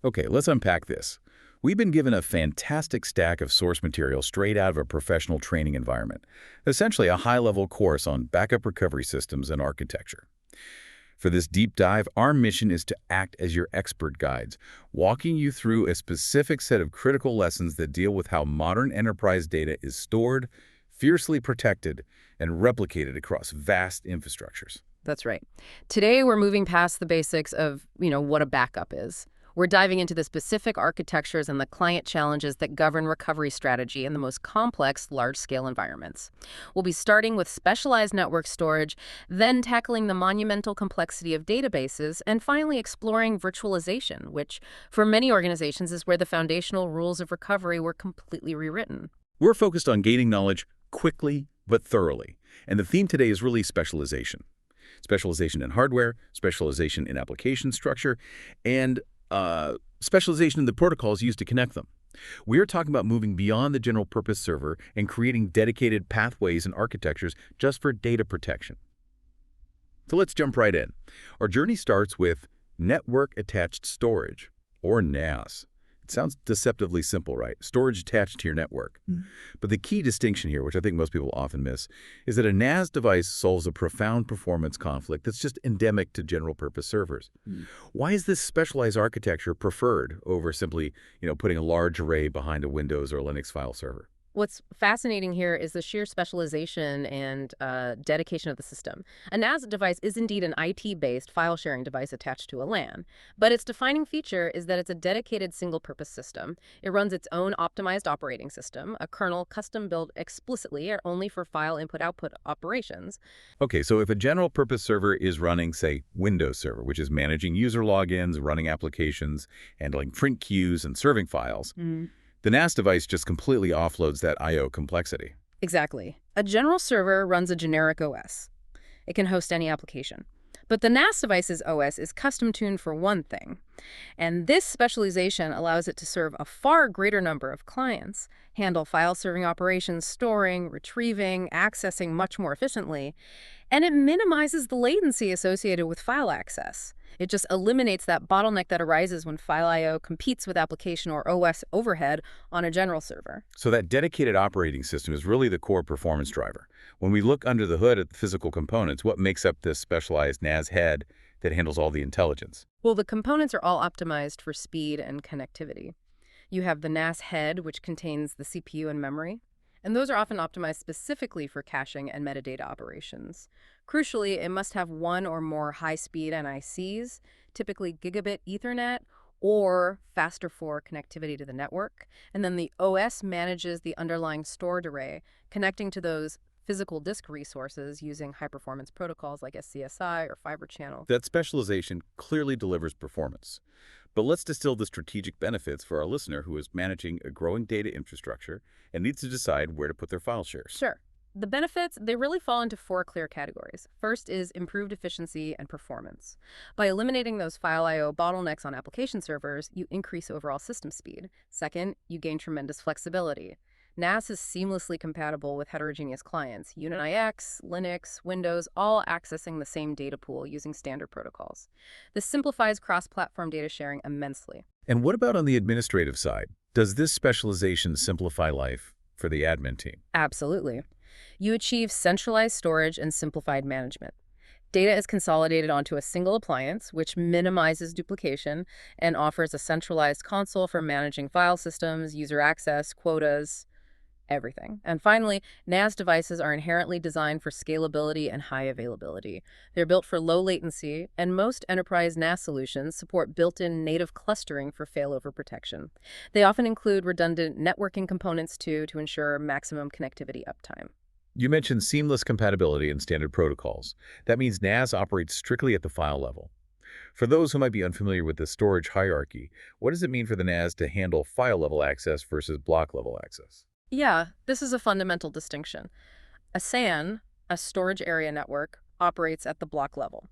Okay, let's unpack this. We've been given a fantastic stack of source material straight out of a professional training environment, essentially a high-level course on backup recovery systems and architecture. For this deep dive, our mission is to act as your expert guides, walking you through a specific set of critical lessons that deal with how modern enterprise data is stored, fiercely protected, and replicated across vast infrastructures. That's right. Today, we're moving past the basics of, what a backup is. We're diving into the specific architectures and the client challenges that govern recovery strategy in the most complex, large-scale environments. We'll be starting with specialized network storage, then tackling the monumental complexity of databases, and finally exploring virtualization, which, for many organizations, is where the foundational rules of recovery were completely rewritten. We're focused on gaining knowledge quickly but thoroughly, and the theme today is really specialization. Specialization in hardware, specialization in application structure, and specialization in the protocols used to connect them. We're talking about moving beyond the general-purpose server and creating dedicated pathways and architectures just for data protection. So let's jump right in. Our journey starts with Network-Attached Storage, or NAS. It sounds deceptively simple, right? Storage attached to your network. But the key distinction here, which I think most people often miss, is that a NAS device solves a profound performance conflict that's just endemic to general-purpose servers. Why is this specialized architecture preferred over simply, putting a large array behind a Windows or Linux file server? What's fascinating here is the sheer specialization and dedication of the system. A NAS device is indeed an IT-based file-sharing device attached to a LAN, but its defining feature is that it's a dedicated single-purpose system. It runs its own optimized operating system, a kernel custom-built explicitly or only for file input-output operations. Okay, so if a general-purpose server is running, say, Windows Server, which is managing user logins, running applications, handling print queues, and serving files, the NAS device just completely offloads that I/O complexity. Exactly. A general server runs a generic OS. It can host any application. But the NAS device's OS is custom-tuned for one thing. And this specialization allows it to serve a far greater number of clients, handle file-serving operations, storing, retrieving, accessing much more efficiently, and it minimizes the latency associated with file access. It just eliminates that bottleneck that arises when file I/O competes with application or OS overhead on a general server. So that dedicated operating system is really the core performance driver. When we look under the hood at the physical components, what makes up this specialized NAS head that handles all the intelligence? Well, the components are all optimized for speed and connectivity. You have the NAS head, which contains the CPU and memory, and those are often optimized specifically for caching and metadata operations. Crucially, it must have one or more high-speed NICs, typically gigabit Ethernet, or faster 4 connectivity to the network. And then the OS manages the underlying stored array, connecting to those physical disk resources using high-performance protocols like SCSI or Fiber Channel. That specialization clearly delivers performance. But let's distill the strategic benefits for our listener who is managing a growing data infrastructure and needs to decide where to put their file shares. Sure. The benefits, they really fall into 4 clear categories. First is improved efficiency and performance. By eliminating those file I/O bottlenecks on application servers, you increase overall system speed. Second, you gain tremendous flexibility. NAS is seamlessly compatible with heterogeneous clients, UNIX, Linux, Windows, all accessing the same data pool using standard protocols. This simplifies cross-platform data sharing immensely. And what about on the administrative side? Does this specialization simplify life for the admin team? Absolutely. You achieve centralized storage and simplified management. Data is consolidated onto a single appliance, which minimizes duplication and offers a centralized console for managing file systems, user access, quotas, everything. And finally, NAS devices are inherently designed for scalability and high availability. They're built for low latency, and most enterprise NAS solutions support built-in native clustering for failover protection. They often include redundant networking components, too, to ensure maximum connectivity uptime. You mentioned seamless compatibility and standard protocols. That means NAS operates strictly at the file level. For those who might be unfamiliar with the storage hierarchy, what does it mean for the NAS to handle file-level access versus block-level access? Yeah, this is a fundamental distinction. A SAN, a storage area network, operates at the block level.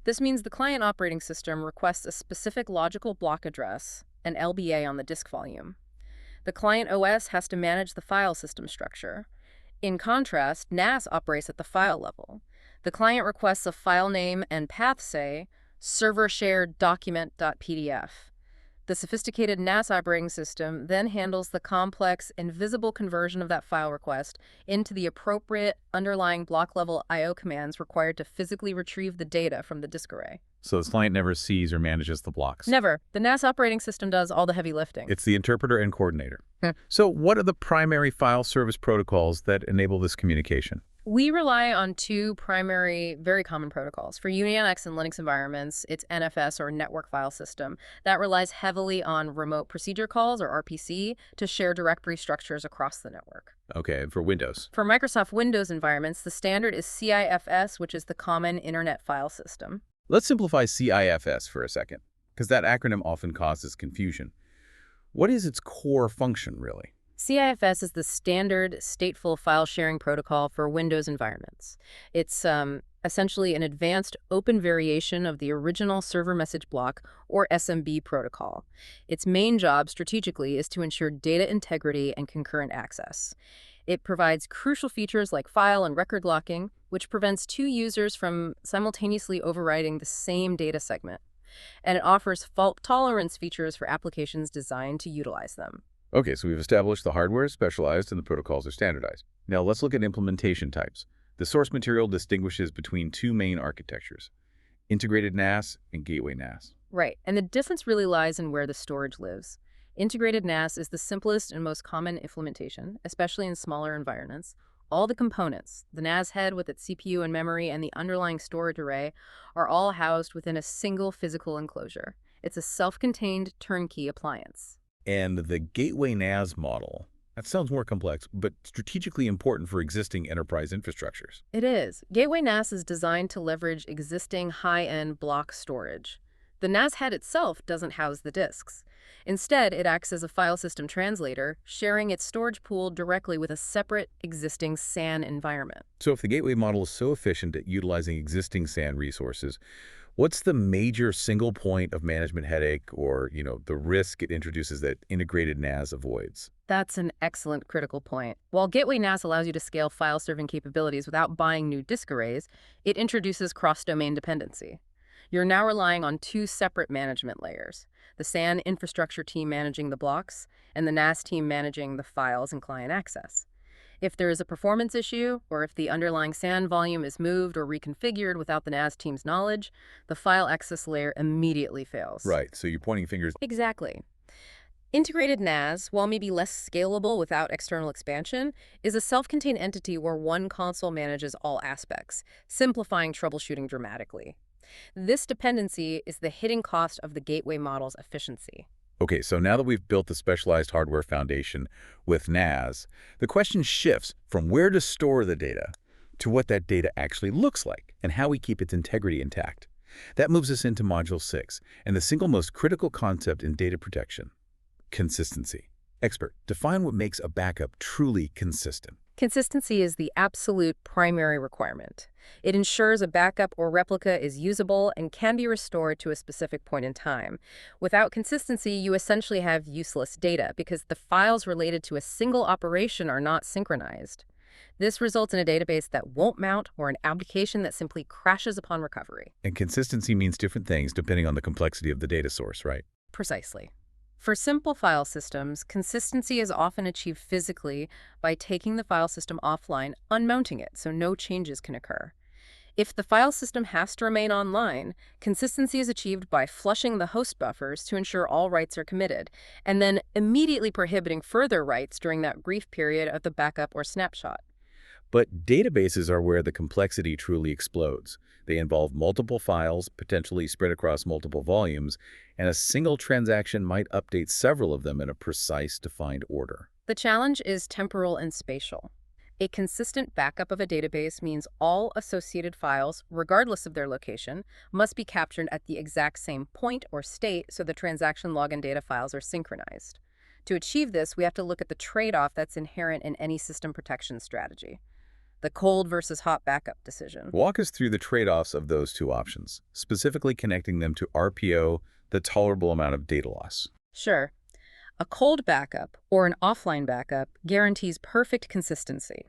This means the client operating system requests a specific logical block address, an LBA on the disk volume. The client OS has to manage the file system structure. In contrast, NAS operates at the file level. The client requests a file name and path, say, server shared document.pdf. The sophisticated NAS operating system then handles the complex, invisible conversion of that file request into the appropriate underlying block-level I/O commands required to physically retrieve the data from the disk array. So the client never sees or manages the blocks. Never. The NAS operating system does all the heavy lifting. It's the interpreter and coordinator. So what are the primary file service protocols that enable this communication? We rely on two primary, very common protocols. For Unix and Linux environments, it's NFS, or Network File System. That relies heavily on remote procedure calls, or RPC, to share directory structures across the network. Okay, and for Windows? For Microsoft Windows environments, the standard is CIFS, which is the Common Internet File System. Let's simplify CIFS for a second, because that acronym often causes confusion. What is its core function, really? CIFS is the standard stateful file sharing protocol for Windows environments. It's essentially an advanced open variation of the original server message block, or SMB protocol. Its main job strategically is to ensure data integrity and concurrent access. It provides crucial features like file and record locking, which prevents two users from simultaneously overwriting the same data segment. And it offers fault tolerance features for applications designed to utilize them. Okay, so we've established the hardware is specialized and the protocols are standardized. Now let's look at implementation types. The source material distinguishes between two main architectures: integrated NAS and gateway NAS. Right, and the difference really lies in where the storage lives. Integrated NAS is the simplest and most common implementation, especially in smaller environments. All the components, the NAS head with its CPU and memory and the underlying storage array, are all housed within a single physical enclosure. It's a self-contained turnkey appliance. And the gateway NAS model, that sounds more complex, but strategically important for existing enterprise infrastructures. It is. Gateway NAS is designed to leverage existing high-end block storage. The NAS head itself doesn't house the disks. Instead, it acts as a file system translator, sharing its storage pool directly with a separate existing SAN environment. So if the gateway model is so efficient at utilizing existing SAN resources, what's the major single point of management headache or, the risk it introduces that integrated NAS avoids? That's an excellent critical point. While Gateway NAS allows you to scale file serving capabilities without buying new disk arrays, it introduces cross-domain dependency. You're now relying on two separate management layers: the SAN infrastructure team managing the blocks and the NAS team managing the files and client access. If there is a performance issue, or if the underlying SAN volume is moved or reconfigured without the NAS team's knowledge, the file access layer immediately fails. Right, so you're pointing fingers. Exactly. Integrated NAS, while maybe less scalable without external expansion, is a self-contained entity where one console manages all aspects, simplifying troubleshooting dramatically. This dependency is the hidden cost of the gateway model's efficiency. Okay, so now that we've built the specialized hardware foundation with NAS, the question shifts from where to store the data to what that data actually looks like and how we keep its integrity intact. That moves us into Module 6 and the single most critical concept in data protection: consistency. Expert, define what makes a backup truly consistent. Consistency is the absolute primary requirement. It ensures a backup or replica is usable and can be restored to a specific point in time. Without consistency, you essentially have useless data because the files related to a single operation are not synchronized. This results in a database that won't mount or an application that simply crashes upon recovery. And consistency means different things depending on the complexity of the data source, right? Precisely. For simple file systems, consistency is often achieved physically by taking the file system offline, unmounting it so no changes can occur. If the file system has to remain online, consistency is achieved by flushing the host buffers to ensure all writes are committed, and then immediately prohibiting further writes during that brief period of the backup or snapshot. But databases are where the complexity truly explodes. They involve multiple files, potentially spread across multiple volumes, and a single transaction might update several of them in a precise, defined order. The challenge is temporal and spatial. A consistent backup of a database means all associated files, regardless of their location, must be captured at the exact same point or state so the transaction log and data files are synchronized. To achieve this, we have to look at the trade-off that's inherent in any system protection strategy: the cold versus hot backup decision. Walk us through the trade-offs of those two options, specifically connecting them to RPO, the tolerable amount of data loss. Sure. A cold backup, or an offline backup, guarantees perfect consistency.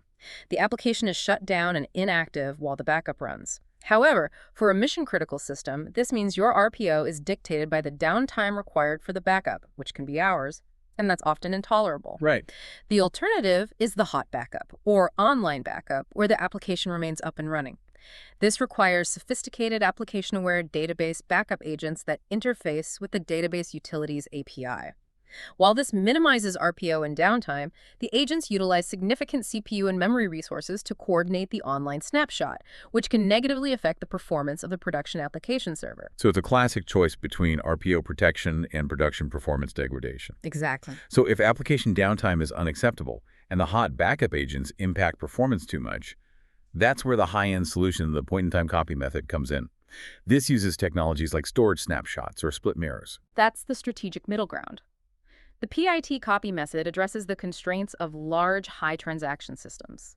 The application is shut down and inactive while the backup runs. However, for a mission-critical system, this means your RPO is dictated by the downtime required for the backup, which can be hours, and that's often intolerable. Right. The alternative is the hot backup, or online backup, where the application remains up and running. This requires sophisticated application-aware database backup agents that interface with the database utilities API. While this minimizes RPO and downtime, the agents utilize significant CPU and memory resources to coordinate the online snapshot, which can negatively affect the performance of the production application server. So it's a classic choice between RPO protection and production performance degradation. Exactly. So if application downtime is unacceptable and the hot backup agents impact performance too much, that's where the high-end solution, the point-in-time copy method, comes in. This uses technologies like storage snapshots or split mirrors. That's the strategic middle ground. The PIT copy method addresses the constraints of large, high-transaction systems.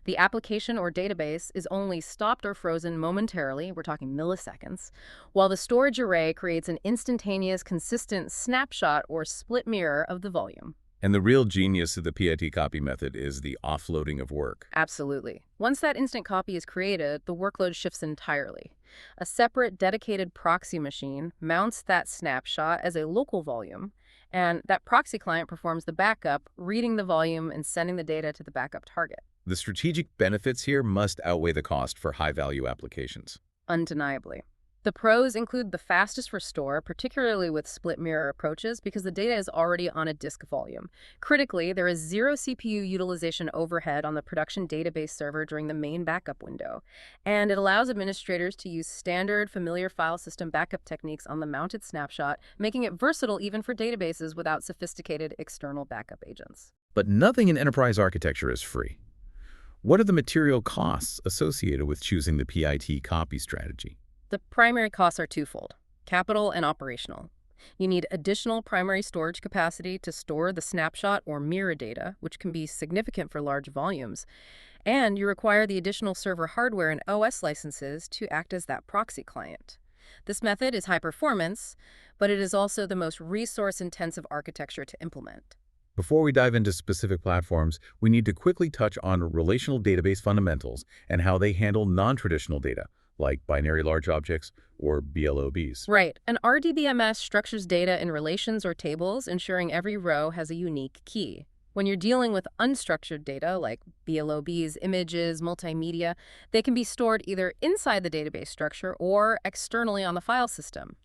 The application or database is only stopped or frozen momentarily, we're talking milliseconds, while the storage array creates an instantaneous, consistent snapshot or split mirror of the volume. And the real genius of the PIT copy method is the offloading of work. Absolutely. Once that instant copy is created, the workload shifts entirely. A separate, dedicated proxy machine mounts that snapshot as a local volume, and that proxy client performs the backup, reading the volume and sending the data to the backup target. The strategic benefits here must outweigh the cost for high-value applications. Undeniably. The pros include the fastest restore, particularly with split mirror approaches, because the data is already on a disk volume. Critically, there is zero CPU utilization overhead on the production database server during the main backup window, and it allows administrators to use standard, familiar file system backup techniques on the mounted snapshot, making it versatile even for databases without sophisticated external backup agents. But nothing in enterprise architecture is free. What are the material costs associated with choosing the PIT copy strategy? The primary costs are twofold: capital and operational. You need additional primary storage capacity to store the snapshot or mirror data, which can be significant for large volumes, and you require the additional server hardware and OS licenses to act as that proxy client. This method is high performance, but it is also the most resource-intensive architecture to implement. Before we dive into specific platforms, we need to quickly touch on relational database fundamentals and how they handle non-traditional data, like binary large objects or BLOBs. Right. An RDBMS structures data in relations or tables, ensuring every row has a unique key. When you're dealing with unstructured data, like BLOBs, images, multimedia, they can be stored either inside the database structure or externally on the file system.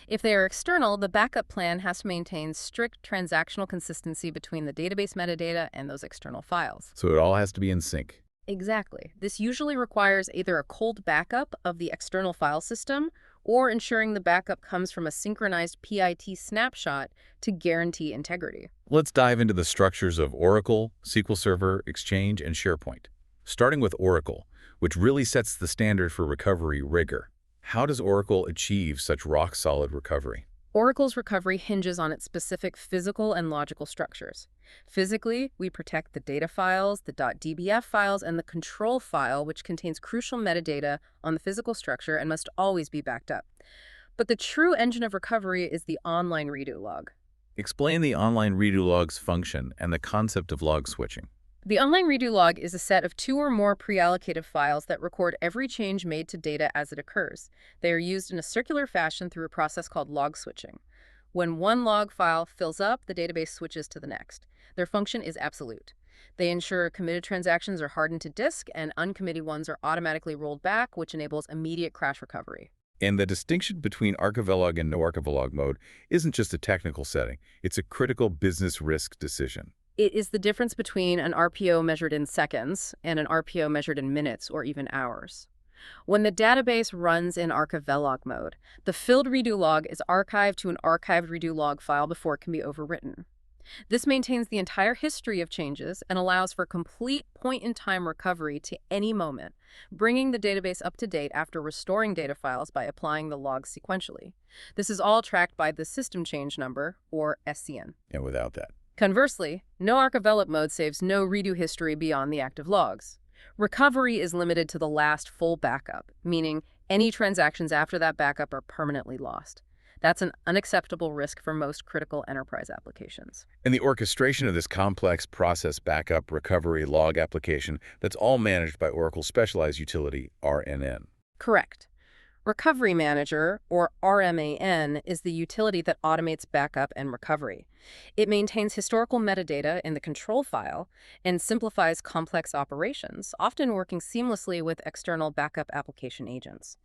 If they are external, the backup plan has to maintain strict transactional consistency between the database metadata and those external files. So it all has to be in sync. Exactly. This usually requires either a cold backup of the external file system or ensuring the backup comes from a synchronized PIT snapshot to guarantee integrity. Let's dive into the structures of Oracle, SQL Server, Exchange, and SharePoint. Starting with Oracle, which really sets the standard for recovery rigor. How does Oracle achieve such rock-solid recovery? Oracle's recovery hinges on its specific physical and logical structures. Physically, we protect the data files, the .dbf files, and the control file, which contains crucial metadata on the physical structure and must always be backed up. But the true engine of recovery is the online redo log. Explain the online redo log's function and the concept of log switching. The online redo log is a set of 2 or more pre-allocated files that record every change made to data as it occurs. They are used in a circular fashion through a process called log switching. When one log file fills up, the database switches to the next. Their function is absolute. They ensure committed transactions are hardened to disk and uncommitted ones are automatically rolled back, which enables immediate crash recovery. And the distinction between archivalog and no archivalog mode isn't just a technical setting. It's a critical business risk decision. It is the difference between an RPO measured in seconds and an RPO measured in minutes or even hours. When the database runs in archivalog mode, the filled redo log is archived to an archived redo log file before it can be overwritten. This maintains the entire history of changes and allows for complete point-in-time recovery to any moment, bringing the database up to date after restoring data files by applying the logs sequentially. This is all tracked by the system change number, or SCN. And without that. Conversely, no archivalog mode saves no redo history beyond the active logs. Recovery is limited to the last full backup, meaning any transactions after that backup are permanently lost. That's an unacceptable risk for most critical enterprise applications. And the orchestration of this complex process backup recovery log application, that's all managed by Oracle's specialized utility, RNN. Correct. Recovery Manager, or RMAN, is the utility that automates backup and recovery. It maintains historical metadata in the control file and simplifies complex operations, often working seamlessly with external backup application agents.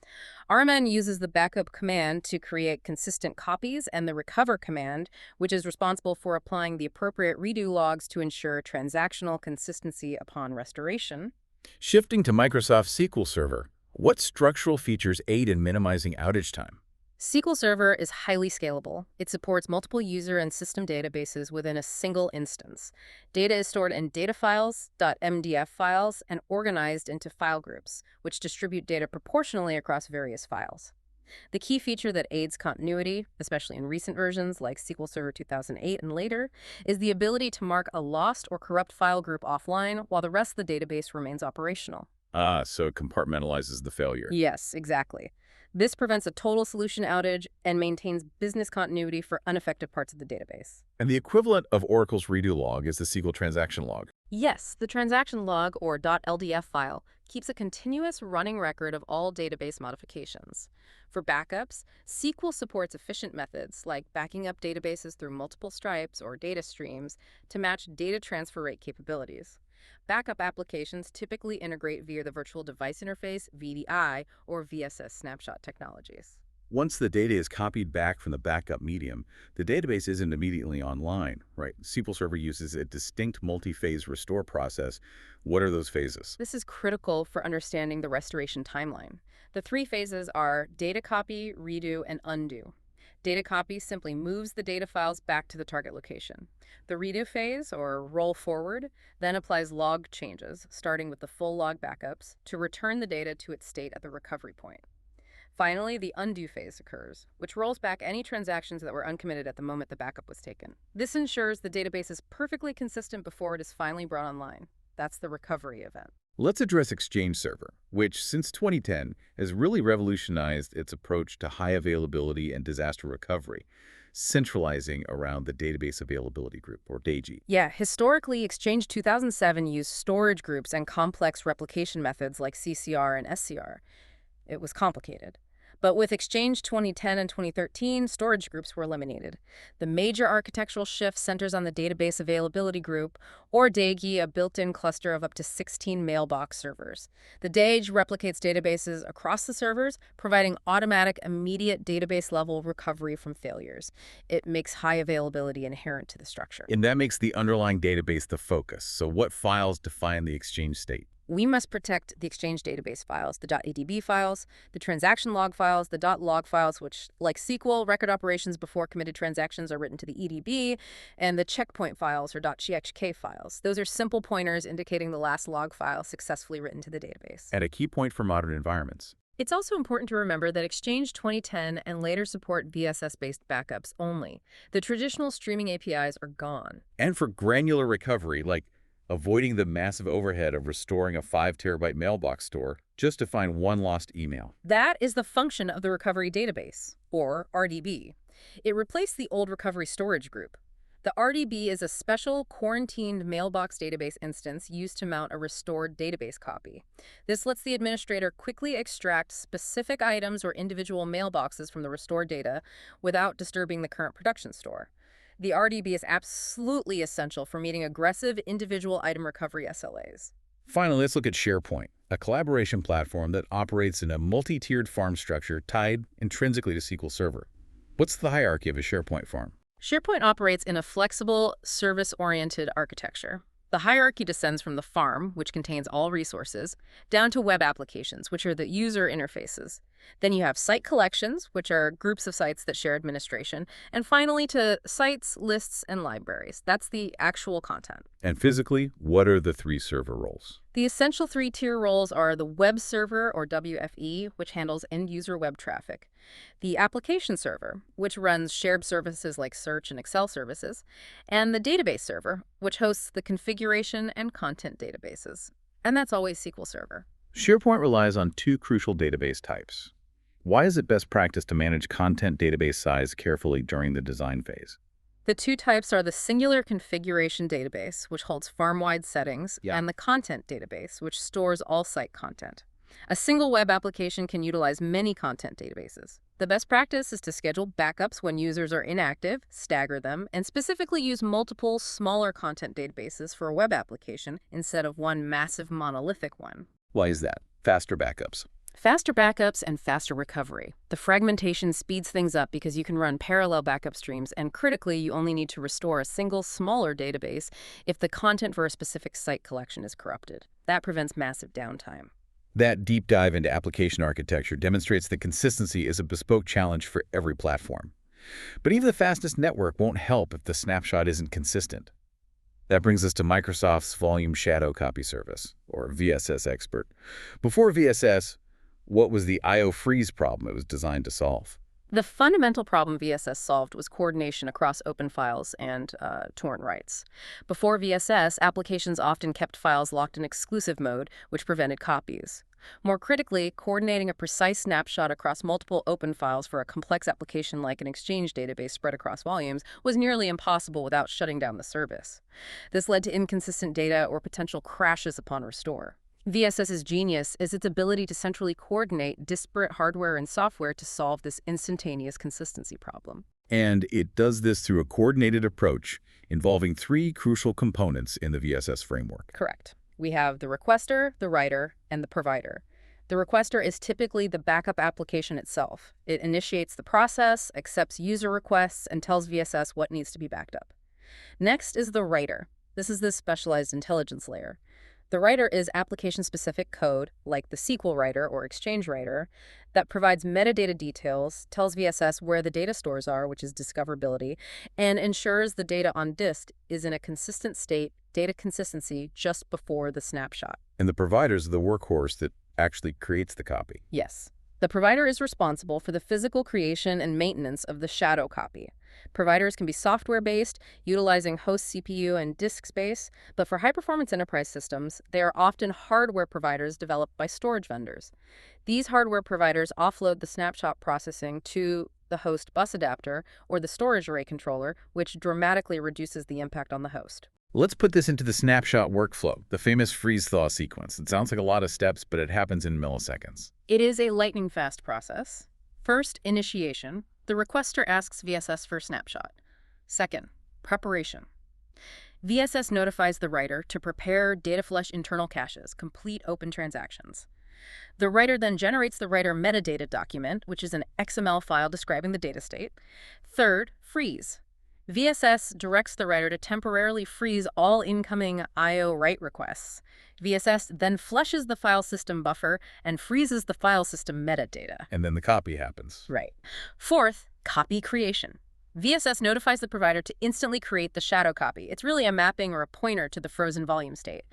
RMAN uses the backup command to create consistent copies and the recover command, which is responsible for applying the appropriate redo logs to ensure transactional consistency upon restoration. Shifting to Microsoft SQL Server, what structural features aid in minimizing outage time? SQL Server is highly scalable. It supports multiple user and system databases within a single instance. Data is stored in data files, .mdf files, and organized into file groups, which distribute data proportionally across various files. The key feature that aids continuity, especially in recent versions like SQL Server 2008 and later, is the ability to mark a lost or corrupt file group offline while the rest of the database remains operational. Ah, so it compartmentalizes the failure. Yes, exactly. This prevents a total solution outage and maintains business continuity for unaffected parts of the database. And the equivalent of Oracle's redo log is the SQL transaction log. Yes, the transaction log, or .ldf file, keeps a continuous running record of all database modifications. For backups, SQL supports efficient methods like backing up databases through multiple stripes or data streams to match data transfer rate capabilities. Backup applications typically integrate via the Virtual Device Interface, VDI, or VSS snapshot technologies. Once the data is copied back from the backup medium, the database isn't immediately online, right? SQL Server uses a distinct multi-phase restore process. What are those phases? This is critical for understanding the restoration timeline. The three phases are data copy, redo, and undo. Data copy simply moves the data files back to the target location. The redo phase, or roll forward, then applies log changes, starting with the full log backups, to return the data to its state at the recovery point. Finally, the undo phase occurs, which rolls back any transactions that were uncommitted at the moment the backup was taken. This ensures the database is perfectly consistent before it is finally brought online. That's the recovery event. Let's address Exchange Server, which since 2010 has really revolutionized its approach to high availability and disaster recovery, centralizing around the Database Availability Group, or DAIG. Yeah, historically, Exchange 2007 used storage groups and complex replication methods like CCR and SCR. It was complicated. But with Exchange 2010 and 2013, storage groups were eliminated. The major architectural shift centers on the Database Availability Group, or DAIG, a built-in cluster of up to 16 mailbox servers. The DAIG replicates databases across the servers, providing automatic, immediate database-level recovery from failures. It makes high availability inherent to the structure. And that makes the underlying database the focus. So what files define the Exchange state? We must protect the Exchange database files, the .adb files, the transaction log files, the .log files, which, like SQL, record operations before committed transactions are written to the EDB, and the checkpoint files, or .chk files. Those are simple pointers indicating the last log file successfully written to the database. And a key point for modern environments. It's also important to remember that Exchange 2010 and later support VSS-based backups only. The traditional streaming APIs are gone. And for granular recovery, like avoiding the massive overhead of restoring a 5-terabyte mailbox store just to find one lost email. That is the function of the Recovery Database, or RDB. It replaced the old Recovery Storage Group. The RDB is a special quarantined mailbox database instance used to mount a restored database copy. This lets the administrator quickly extract specific items or individual mailboxes from the restored data without disturbing the current production store. The RDB is absolutely essential for meeting aggressive individual item recovery SLAs. Finally, let's look at SharePoint, a collaboration platform that operates in a multi-tiered farm structure tied intrinsically to SQL Server. What's the hierarchy of a SharePoint farm? SharePoint operates in a flexible, service-oriented architecture. The hierarchy descends from the farm, which contains all resources, down to web applications, which are the user interfaces. Then you have site collections, which are groups of sites that share administration, and finally to sites, lists, and libraries. That's the actual content. And physically, what are the 3 server roles? The essential 3-tier roles are the web server, or WFE, which handles end-user web traffic, the application server, which runs shared services like search and Excel services, and the database server, which hosts the configuration and content databases. And that's always SQL Server. SharePoint relies on 2 crucial database types. Why is it best practice to manage content database size carefully during the design phase? The 2 types are the singular configuration database, which holds farm-wide settings, and the content database, which stores all site content. A single web application can utilize many content databases. The best practice is to schedule backups when users are inactive, stagger them, and specifically use multiple, smaller content databases for a web application instead of one massive monolithic one. Why is that? Faster backups. Faster backups and faster recovery. The fragmentation speeds things up because you can run parallel backup streams, and critically, you only need to restore a single, smaller database if the content for a specific site collection is corrupted. That prevents massive downtime. That deep dive into application architecture demonstrates that consistency is a bespoke challenge for every platform. But even the fastest network won't help if the snapshot isn't consistent. That brings us to Microsoft's Volume Shadow Copy Service, or VSS expert. Before VSS, what was the I/O freeze problem it was designed to solve? The fundamental problem VSS solved was coordination across open files and torrent writes. Before VSS, applications often kept files locked in exclusive mode, which prevented copies. More critically, coordinating a precise snapshot across multiple open files for a complex application like an Exchange database spread across volumes was nearly impossible without shutting down the service. This led to inconsistent data or potential crashes upon restore. VSS's genius is its ability to centrally coordinate disparate hardware and software to solve this instantaneous consistency problem. And it does this through a coordinated approach involving three crucial components in the VSS framework. Correct. We have the requester, the writer, and the provider. The requester is typically the backup application itself. It initiates the process, accepts user requests, and tells VSS what needs to be backed up. Next is the writer. This is the specialized intelligence layer. The writer is application-specific code, like the SQL writer or Exchange writer, that provides metadata details, tells VSS where the data stores are, which is discoverability, and ensures the data on disk is in a consistent state, data consistency, just before the snapshot. And the providers are the workhorse that actually creates the copy. Yes. The provider is responsible for the physical creation and maintenance of the shadow copy. Providers can be software-based, utilizing host CPU and disk space, but for high-performance enterprise systems, they are often hardware providers developed by storage vendors. These hardware providers offload the snapshot processing to the host bus adapter or the storage array controller, which dramatically reduces the impact on the host. Let's put this into the snapshot workflow, the famous freeze-thaw sequence. It sounds like a lot of steps, but it happens in milliseconds. It is a lightning-fast process. First, initiation. The requester asks VSS for a snapshot. Second, preparation. VSS notifies the writer to prepare data flush internal caches, complete open transactions. The writer then generates the writer metadata document, which is an XML file describing the data state. Third, freeze. VSS directs the writer to temporarily freeze all incoming I/O write requests. VSS then flushes the file system buffer and freezes the file system metadata. And then the copy happens. Right. Fourth, copy creation. VSS notifies the provider to instantly create the shadow copy. It's really a mapping or a pointer to the frozen volume state.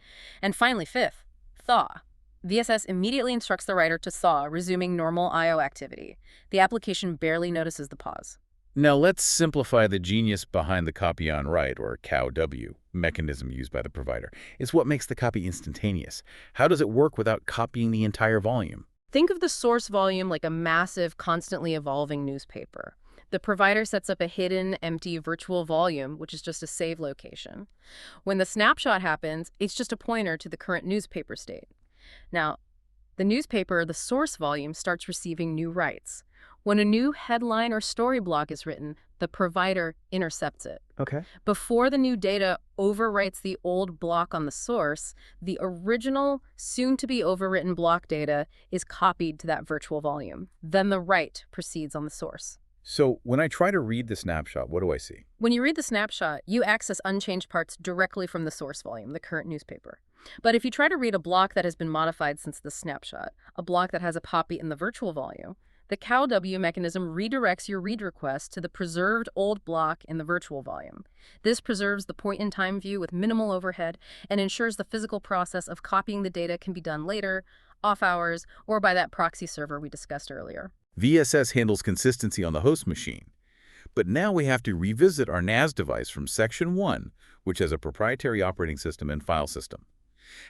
And finally, fifth, thaw. VSS immediately instructs the writer to thaw, resuming normal I/O activity. The application barely notices the pause. Now let's simplify the genius behind the copy on write, or COW, mechanism used by the provider. It's what makes the copy instantaneous. How does it work without copying the entire volume? Think of the source volume like a massive, constantly evolving newspaper. The provider sets up a hidden, empty virtual volume, which is just a save location. When the snapshot happens, it's just a pointer to the current newspaper state. Now, the newspaper, the source volume, starts receiving new writes. When a new headline or story block is written, the provider intercepts it. Okay. Before the new data overwrites the old block on the source, the original, soon-to-be overwritten block data is copied to that virtual volume. Then the write proceeds on the source. So when I try to read the snapshot, what do I see? When you read the snapshot, you access unchanged parts directly from the source volume, the current newspaper. But if you try to read a block that has been modified since the snapshot, a block that has a copy in the virtual volume, the COW mechanism redirects your read request to the preserved old block in the virtual volume. This preserves the point-in-time view with minimal overhead and ensures the physical process of copying the data can be done later, off hours, or by that proxy server we discussed earlier. VSS handles consistency on the host machine. But now we have to revisit our NAS device from Section 1, which has a proprietary operating system and file system.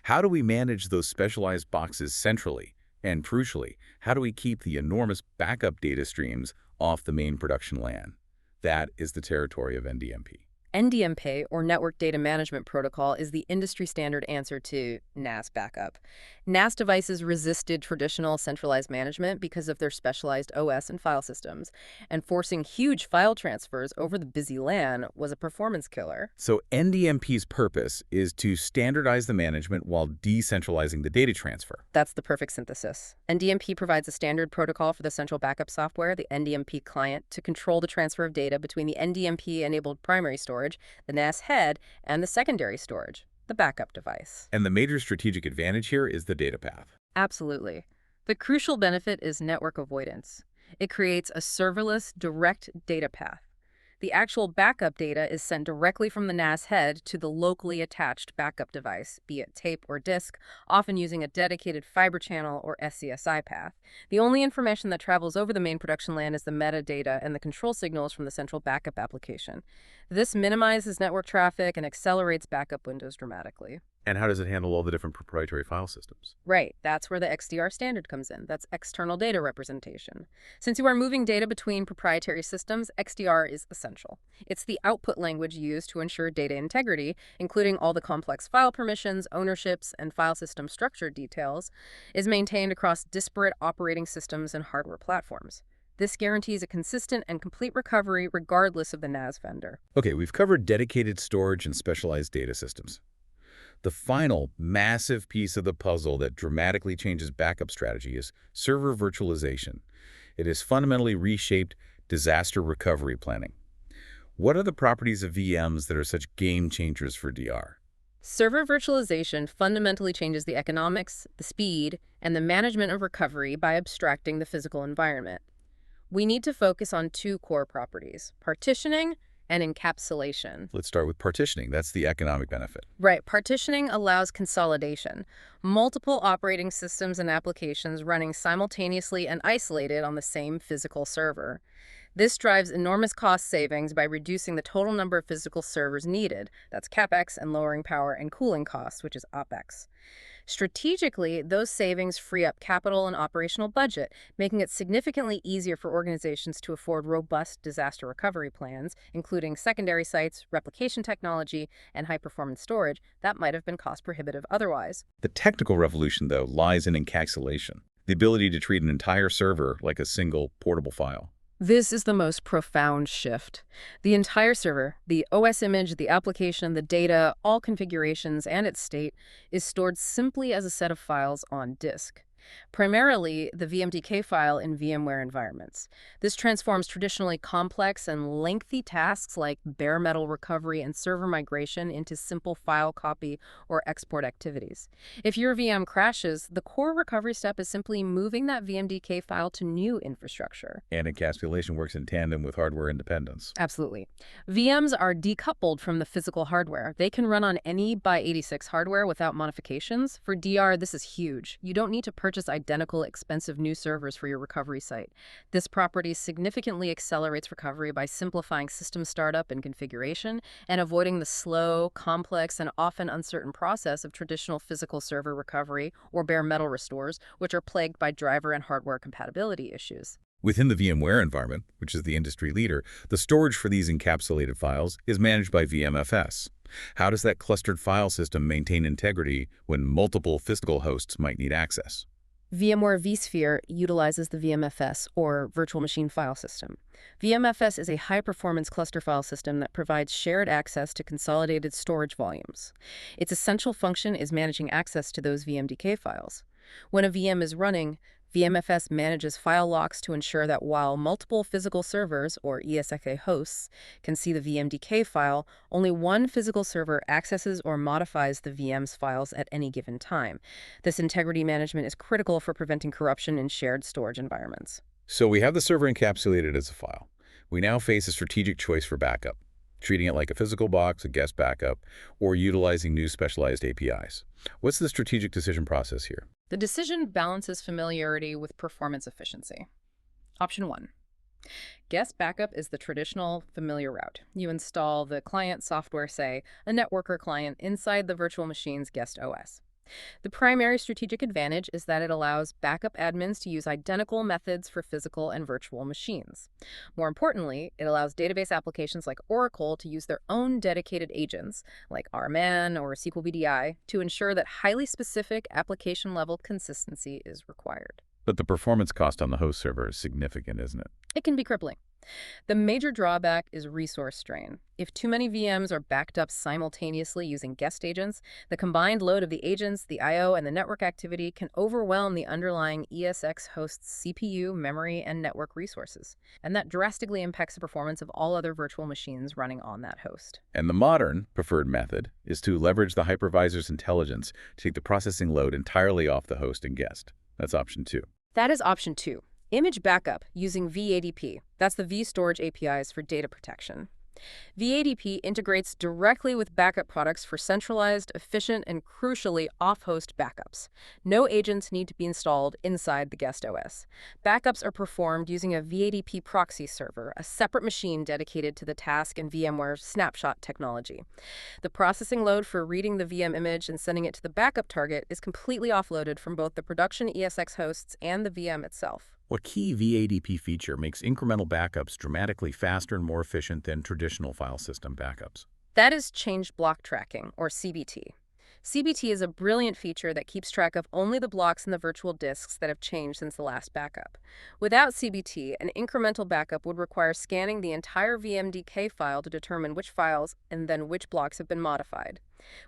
How do we manage those specialized boxes centrally? And crucially, how do we keep the enormous backup data streams off the main production LAN? That is the territory of NDMP. NDMP, or Network Data Management Protocol, is the industry standard answer to NAS backup. NAS devices resisted traditional centralized management because of their specialized OS and file systems, and forcing huge file transfers over the busy LAN was a performance killer. So NDMP's purpose is to standardize the management while decentralizing the data transfer. That's the perfect synthesis. NDMP provides a standard protocol for the central backup software, the NDMP client, to control the transfer of data between the NDMP-enabled primary storage, the NAS head, and the secondary storage, the backup device. And the major strategic advantage here is the data path. Absolutely. The crucial benefit is network avoidance. It creates a serverless, direct data path. The actual backup data is sent directly from the NAS head to the locally attached backup device, be it tape or disk, often using a dedicated fiber channel or SCSI path. The only information that travels over the main production LAN is the metadata and the control signals from the central backup application. This minimizes network traffic and accelerates backup windows dramatically. And how does it handle all the different proprietary file systems? Right, that's where the XDR standard comes in. That's external data representation. Since you are moving data between proprietary systems, XDR is essential. It's the output language used to ensure data integrity, including all the complex file permissions, ownerships, and file system structure details, is maintained across disparate operating systems and hardware platforms. This guarantees a consistent and complete recovery regardless of the NAS vendor. Okay, we've covered dedicated storage and specialized data systems. The final massive piece of the puzzle that dramatically changes backup strategy is server virtualization. It has fundamentally reshaped disaster recovery planning. What are the properties of VMs that are such game changers for DR? Server virtualization fundamentally changes the economics, the speed, and the management of recovery by abstracting the physical environment. We need to focus on two core properties: partitioning and encapsulation. Let's start with partitioning. That's the economic benefit. Right. Partitioning allows consolidation. Multiple operating systems and applications running simultaneously and isolated on the same physical server. This drives enormous cost savings by reducing the total number of physical servers needed. That's CapEx, and lowering power and cooling costs, which is OpEx. Strategically, those savings free up capital and operational budget, making it significantly easier for organizations to afford robust disaster recovery plans, including secondary sites, replication technology, and high-performance storage that might have been cost-prohibitive otherwise. The technical revolution, though, lies in encapsulation, the ability to treat an entire server like a single portable file. This is the most profound shift. The entire server, the OS image, the application, the data, all configurations, and its state, is stored simply as a set of files on disk. Primarily, the VMDK file in VMware environments. This transforms traditionally complex and lengthy tasks like bare metal recovery and server migration into simple file copy or export activities. If your VM crashes, the core recovery step is simply moving that VMDK file to new infrastructure. And encapsulation works in tandem with hardware independence. Absolutely. VMs are decoupled from the physical hardware. They can run on any x86 hardware without modifications. For DR, this is huge. You don't need to purchase identical expensive new servers for your recovery site. This property significantly accelerates recovery by simplifying system startup and configuration and avoiding the slow, complex, and often uncertain process of traditional physical server recovery or bare metal restores, which are plagued by driver and hardware compatibility issues. Within the VMware environment, which is the industry leader, the storage for these encapsulated files is managed by VMFS. How does that clustered file system maintain integrity when multiple physical hosts might need access? VMware vSphere utilizes the VMFS, or Virtual Machine File System. VMFS is a high-performance cluster file system that provides shared access to consolidated storage volumes. Its essential function is managing access to those VMDK files. When a VM is running, VMFS manages file locks to ensure that while multiple physical servers, or ESXi hosts, can see the VMDK file, only one physical server accesses or modifies the VM's files at any given time. This integrity management is critical for preventing corruption in shared storage environments. So we have the server encapsulated as a file. We now face a strategic choice for backup, treating it like a physical box, a guest backup, or utilizing new specialized APIs. What's the strategic decision process here? The decision balances familiarity with performance efficiency. Option 1. Guest backup is the traditional familiar route. You install the client software, say, a networker client, inside the virtual machine's guest OS. The primary strategic advantage is that it allows backup admins to use identical methods for physical and virtual machines. More importantly, it allows database applications like Oracle to use their own dedicated agents, like RMAN or SQLBDI, to ensure that highly specific application-level consistency is required. But the performance cost on the host server is significant, isn't it? It can be crippling. The major drawback is resource strain. If too many VMs are backed up simultaneously using guest agents, the combined load of the agents, the I/O, and the network activity can overwhelm the underlying ESX host's CPU, memory, and network resources. And that drastically impacts the performance of all other virtual machines running on that host. And the modern preferred method is to leverage the hypervisor's intelligence to take the processing load entirely off the host and guest. That's option 2. That is option 2. Image backup using VADP. That's the vStorage APIs for data protection. VADP integrates directly with backup products for centralized, efficient, and crucially off-host backups. No agents need to be installed inside the guest OS. Backups are performed using a VADP proxy server, a separate machine dedicated to the task in VMware snapshot technology. The processing load for reading the VM image and sending it to the backup target is completely offloaded from both the production ESX hosts and the VM itself. What key VADP feature makes incremental backups dramatically faster and more efficient than traditional file system backups? That is changed block tracking, or CBT. CBT is a brilliant feature that keeps track of only the blocks in the virtual disks that have changed since the last backup. Without CBT, an incremental backup would require scanning the entire VMDK file to determine which files and then which blocks have been modified.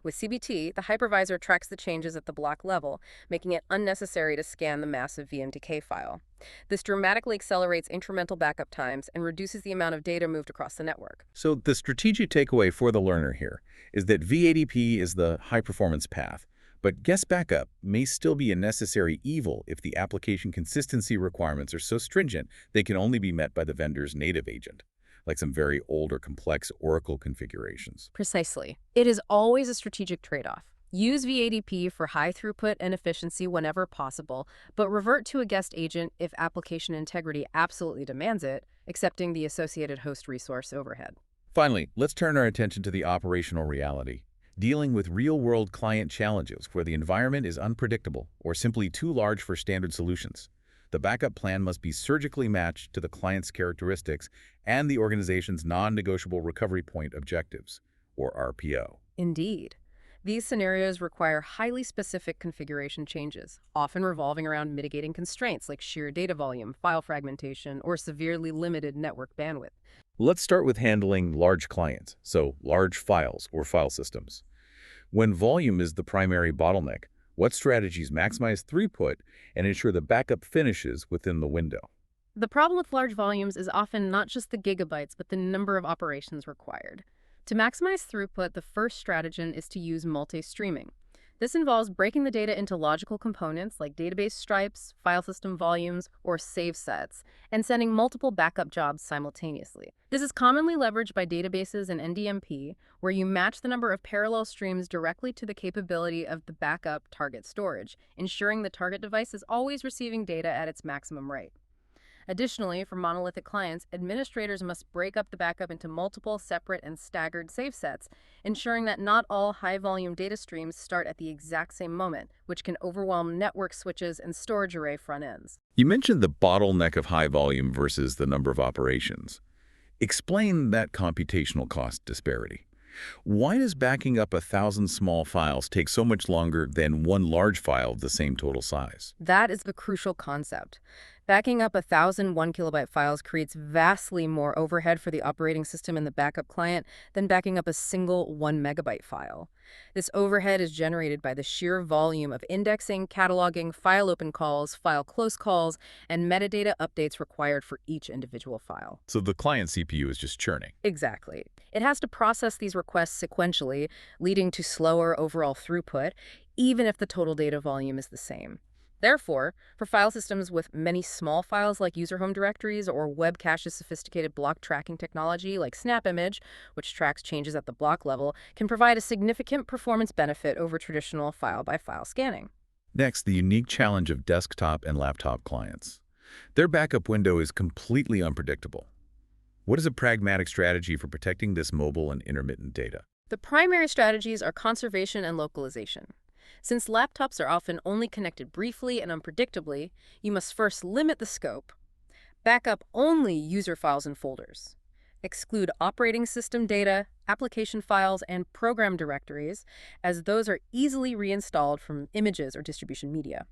With CBT, the hypervisor tracks the changes at the block level, making it unnecessary to scan the massive VMDK file. This dramatically accelerates incremental backup times and reduces the amount of data moved across the network. So the strategic takeaway for the learner here is that VADP is the high-performance path, but guest backup may still be a necessary evil if the application consistency requirements are so stringent they can only be met by the vendor's native agent, like some very old or complex Oracle configurations. Precisely. It is always a strategic trade-off. Use VADP for high throughput and efficiency whenever possible, but revert to a guest agent if application integrity absolutely demands it, accepting the associated host resource overhead. Finally, let's turn our attention to the operational reality, dealing with real-world client challenges where the environment is unpredictable or simply too large for standard solutions. The backup plan must be surgically matched to the client's characteristics and the organization's non-negotiable recovery point objectives, or RPO. Indeed. These scenarios require highly specific configuration changes, often revolving around mitigating constraints like sheer data volume, file fragmentation, or severely limited network bandwidth. Let's start with handling large clients, so large files or file systems. When volume is the primary bottleneck, what strategies maximize throughput and ensure the backup finishes within the window? The problem with large volumes is often not just the gigabytes, but the number of operations required. To maximize throughput, the first stratagem is to use multi-streaming. This involves breaking the data into logical components like database stripes, file system volumes, or save sets, and sending multiple backup jobs simultaneously. This is commonly leveraged by databases and NDMP, where you match the number of parallel streams directly to the capability of the backup target storage, ensuring the target device is always receiving data at its maximum rate. Additionally, for monolithic clients, administrators must break up the backup into multiple, separate, and staggered save sets, ensuring that not all high-volume data streams start at the exact same moment, which can overwhelm network switches and storage array front ends. You mentioned the bottleneck of high volume versus the number of operations. Explain that computational cost disparity. Why does backing up 1,000 small files take so much longer than one large file of the same total size? That is the crucial concept. Backing up 1,000 1-kilobyte files creates vastly more overhead for the operating system and the backup client than backing up a single 1-megabyte file. This overhead is generated by the sheer volume of indexing, cataloging, file open calls, file close calls, and metadata updates required for each individual file. So the client CPU is just churning. Exactly. It has to process these requests sequentially, leading to slower overall throughput, even if the total data volume is the same. Therefore, for file systems with many small files like user home directories or web cache's sophisticated block tracking technology like SnapImage, which tracks changes at the block level, can provide a significant performance benefit over traditional file-by-file scanning. Next, the unique challenge of desktop and laptop clients. Their backup window is completely unpredictable. What is a pragmatic strategy for protecting this mobile and intermittent data? The primary strategies are conservation and localization. Since laptops are often only connected briefly and unpredictably, you must first limit the scope. Backup only user files and folders. Exclude operating system data, application files, and program directories, as those are easily reinstalled from images or distribution media.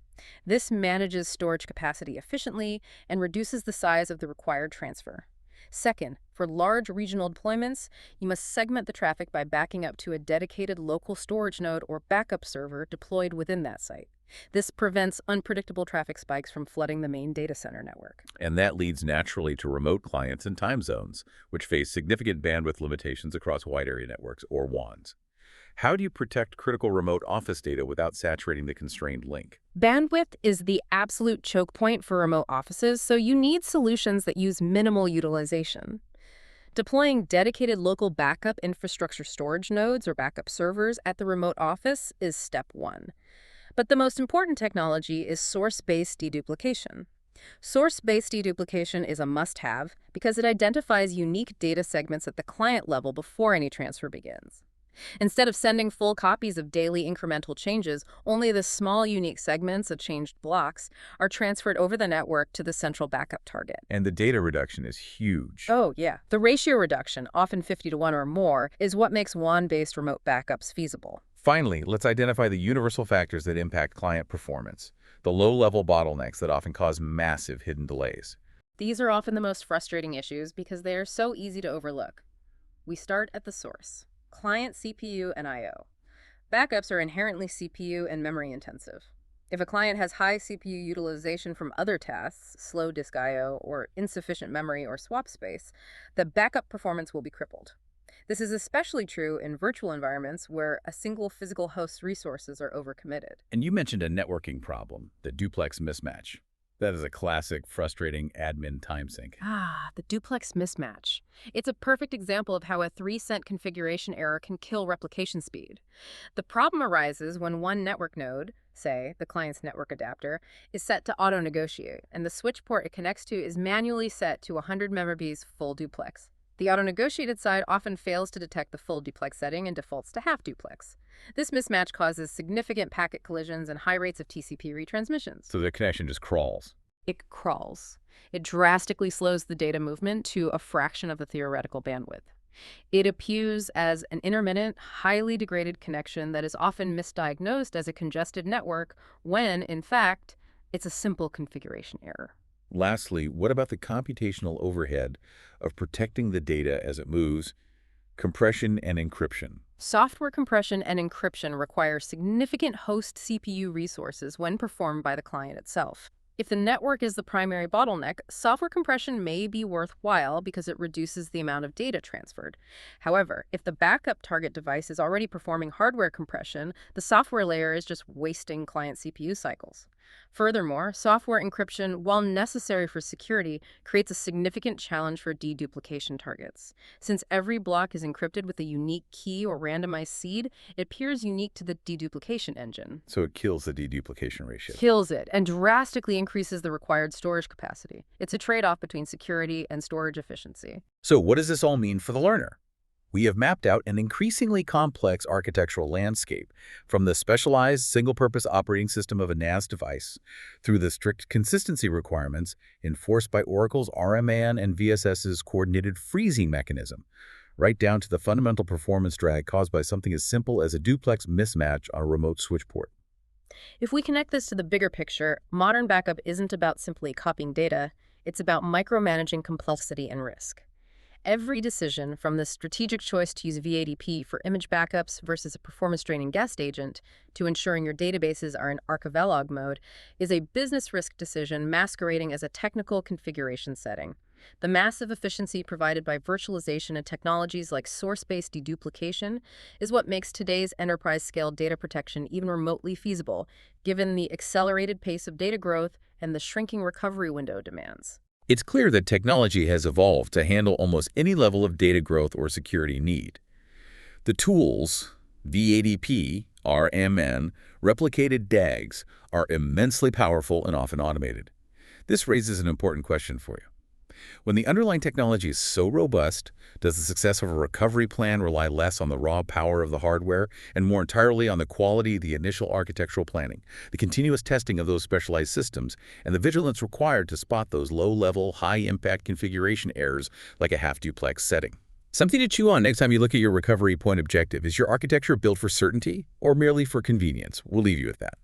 This manages storage capacity efficiently and reduces the size of the required transfer. Second, for large regional deployments, you must segment the traffic by backing up to a dedicated local storage node or backup server deployed within that site. This prevents unpredictable traffic spikes from flooding the main data center network. And that leads naturally to remote clients and time zones, which face significant bandwidth limitations across wide area networks, or WANs. How do you protect critical remote office data without saturating the constrained link? Bandwidth is the absolute choke point for remote offices, so you need solutions that use minimal utilization. Deploying dedicated local backup infrastructure storage nodes or backup servers at the remote office is step one. But the most important technology is source-based deduplication. Source-based deduplication is a must-have because it identifies unique data segments at the client level before any transfer begins. Instead of sending full copies of daily incremental changes, only the small unique segments of changed blocks are transferred over the network to the central backup target. And the data reduction is huge. Oh, yeah. The ratio reduction, often 50-to-1 or more, is what makes WAN-based remote backups feasible. Finally, let's identify the universal factors that impact client performance, the low-level bottlenecks that often cause massive hidden delays. These are often the most frustrating issues because they are so easy to overlook. We start at the source: client CPU and I/O. Backups are inherently CPU and memory intensive. If a client has high CPU utilization from other tasks, slow disk I/O, or insufficient memory or swap space, the backup performance will be crippled. This is especially true in virtual environments where a single physical host's resources are overcommitted. And you mentioned a networking problem, the duplex mismatch. That is a classic, frustrating admin time sink. The duplex mismatch. It's a perfect example of how a 3-cent configuration error can kill replication speed. The problem arises when one network node, say the client's network adapter, is set to auto-negotiate, and the switch port it connects to is manually set to 100 Mbps full duplex. The auto-negotiated side often fails to detect the full duplex setting and defaults to half duplex. This mismatch causes significant packet collisions and high rates of TCP retransmissions. So the connection just crawls. It crawls. It drastically slows the data movement to a fraction of the theoretical bandwidth. It appears as an intermittent, highly degraded connection that is often misdiagnosed as a congested network when, in fact, it's a simple configuration error. Lastly, what about the computational overhead of protecting the data as it moves, compression and encryption? Software compression and encryption require significant host CPU resources when performed by the client itself. If the network is the primary bottleneck, software compression may be worthwhile because it reduces the amount of data transferred. However, if the backup target device is already performing hardware compression, the software layer is just wasting client CPU cycles. Furthermore, software encryption, while necessary for security, creates a significant challenge for deduplication targets. Since every block is encrypted with a unique key or randomized seed, it appears unique to the deduplication engine. So it kills the deduplication ratio. Kills it and drastically increases the required storage capacity. It's a trade-off between security and storage efficiency. So what does this all mean for the learner? We have mapped out an increasingly complex architectural landscape, from the specialized single-purpose operating system of a NAS device through the strict consistency requirements enforced by Oracle's RMAN and VSS's coordinated freezing mechanism, right down to the fundamental performance drag caused by something as simple as a duplex mismatch on a remote switch port. If we connect this to the bigger picture, modern backup isn't about simply copying data, it's about micromanaging complexity and risk. Every decision, from the strategic choice to use VADP for image backups versus a performance-draining guest agent to ensuring your databases are in archivalog mode, is a business risk decision masquerading as a technical configuration setting. The massive efficiency provided by virtualization and technologies like source-based deduplication is what makes today's enterprise-scale data protection even remotely feasible, given the accelerated pace of data growth and the shrinking recovery window demands. It's clear that technology has evolved to handle almost any level of data growth or security need. The tools, VADP, RMN, replicated DAGs, are immensely powerful and often automated. This raises an important question for you. When the underlying technology is so robust, does the success of a recovery plan rely less on the raw power of the hardware and more entirely on the quality of the initial architectural planning, the continuous testing of those specialized systems, and the vigilance required to spot those low-level, high-impact configuration errors like a half-duplex setting? Something to chew on next time you look at your recovery point objective. Is your architecture built for certainty or merely for convenience? We'll leave you with that.